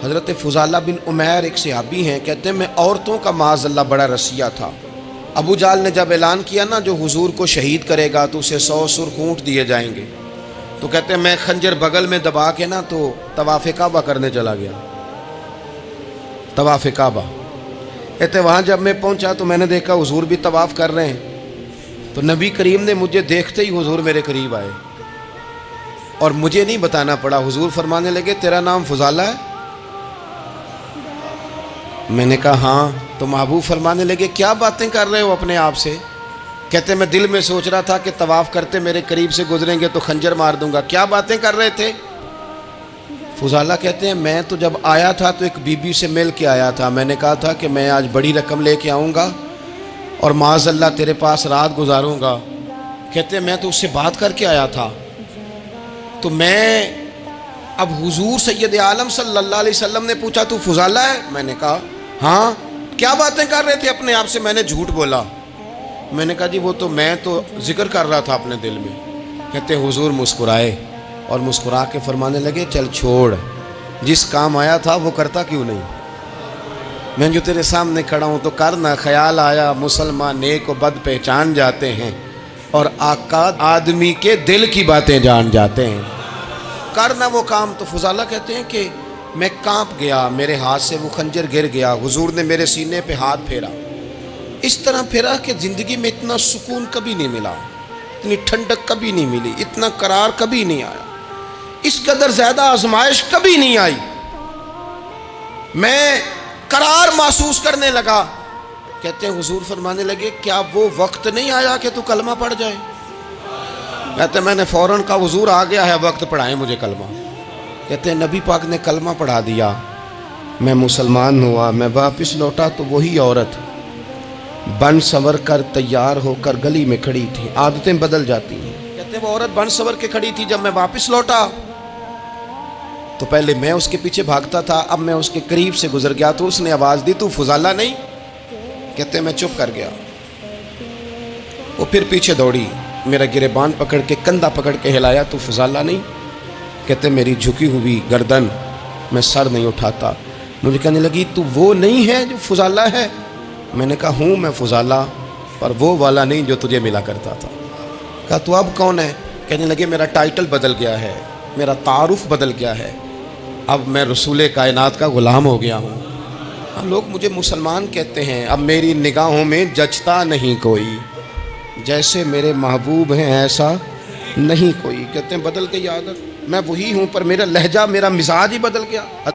حضرت فضالہ بن عمیر ایک صحابی ہیں، کہتے ہیں میں عورتوں کا معاذ اللہ بڑا رسیہ تھا۔ ابو جہل نے جب اعلان کیا نا جو حضور کو شہید کرے گا تو اسے 100 سرخ اونٹ دیے جائیں گے، تو کہتے ہیں میں خنجر بغل میں دبا کے نا تو طواف کعبہ کرنے چلا گیا۔ طواف کعبہ کہتے وہاں جب میں پہنچا تو میں نے دیکھا حضور بھی طواف کر رہے ہیں، تو نبی کریم نے مجھے دیکھتے ہی حضور میرے قریب آئے اور مجھے نہیں بتانا پڑا، حضور فرمانے لگے تیرا نام فضالہ ہے؟ میں نے کہا ہاں۔ تو محبوب فرمانے لگے کیا باتیں کر رہے ہو اپنے آپ سے؟ کہتے میں دل میں سوچ رہا تھا کہ طواف کرتے میرے قریب سے گزریں گے تو خنجر مار دوں گا۔ کیا باتیں کر رہے تھے؟ فضالہ کہتے ہیں میں تو جب آیا تھا تو ایک بی بی سے مل کے آیا تھا، میں نے کہا تھا کہ میں آج بڑی رقم لے کے آؤں گا اور معاذ اللہ تیرے پاس رات گزاروں گا۔ کہتے ہیں میں تو اس سے بات کر کے آیا تھا، تو میں اب حضور سید عالم صلی اللہ علیہ وسلم نے پوچھا تو فضالہ ہے؟ میں نے کہا ہاں۔ کیا باتیں کر رہے تھے اپنے آپ سے؟ میں نے جھوٹ بولا۔ میں نے کہا جی وہ تو میں تو ذکر کر رہا تھا اپنے دل میں۔ کہتے حضور مسکرائے اور مسکرا کے فرمانے لگے چل چھوڑ، جس کام آیا تھا وہ کرتا کیوں نہیں؟ میں جو تیرے سامنے کھڑا ہوں تو کرنا، خیال آیا مسلمان نیک و بد پہچان جاتے ہیں اور آقا آدمی کے دل کی باتیں جان جاتے ہیں، کرنا وہ کام۔ تو فضالہ کہتے ہیں کہ میں کانپ گیا، میرے ہاتھ سے وہ خنجر گر گیا، حضور نے میرے سینے پہ ہاتھ پھیرا، اس طرح پھیرا کہ زندگی میں اتنا سکون کبھی نہیں ملا، اتنی ٹھنڈک کبھی نہیں ملی، اتنا قرار کبھی نہیں آیا، اس قدر زیادہ آزمائش کبھی نہیں آئی۔ میں قرار محسوس کرنے لگا۔ کہتے ہیں حضور فرمانے لگے کیا وہ وقت نہیں آیا کہ تو کلمہ پڑھ جائے؟ کہتے ہیں میں نے فوراً کہا حضور آ گیا ہے وقت، پڑھائیں مجھے کلمہ۔ کہتے ہیں نبی پاک نے کلمہ پڑھا دیا، میں مسلمان ہوا، میں واپس لوٹا تو وہی عورت بن سنور کر تیار ہو کر گلی میں کھڑی تھی۔ عادتیں بدل جاتی ہیں۔ کہتے ہیں وہ عورت بن سنور کے کھڑی تھی، جب میں واپس لوٹا تو پہلے میں اس کے پیچھے بھاگتا تھا، اب میں اس کے قریب سے گزر گیا تو اس نے آواز دی تو فضالہ نہیں؟ کہتے ہیں میں چپ کر گیا۔ وہ پھر پیچھے دوڑی، میرا گریبان پکڑ کے کندھا پکڑ کے ہلایا تو فضالہ نہیں؟ کہتے ہیں میری جھکی ہوئی گردن، میں سر نہیں اٹھاتا۔ مجھے کہنے لگی تو وہ نہیں ہے جو فضالہ ہے؟ میں نے کہا ہوں میں فضالہ، پر وہ والا نہیں جو تجھے ملا کرتا تھا۔ کہا تو اب کون ہے؟ کہنے لگے میرا ٹائٹل بدل گیا ہے، میرا تعارف بدل گیا ہے، اب میں رسول کائنات کا غلام ہو گیا ہوں۔ اب لوگ مجھے مسلمان کہتے ہیں، اب میری نگاہوں میں جچتا نہیں کوئی، جیسے میرے محبوب ہیں ایسا نہیں کوئی۔ کہتے ہیں بدل گئی عادت، میں وہی ہوں پر میرا لہجہ میرا مزاج ہی بدل گیا۔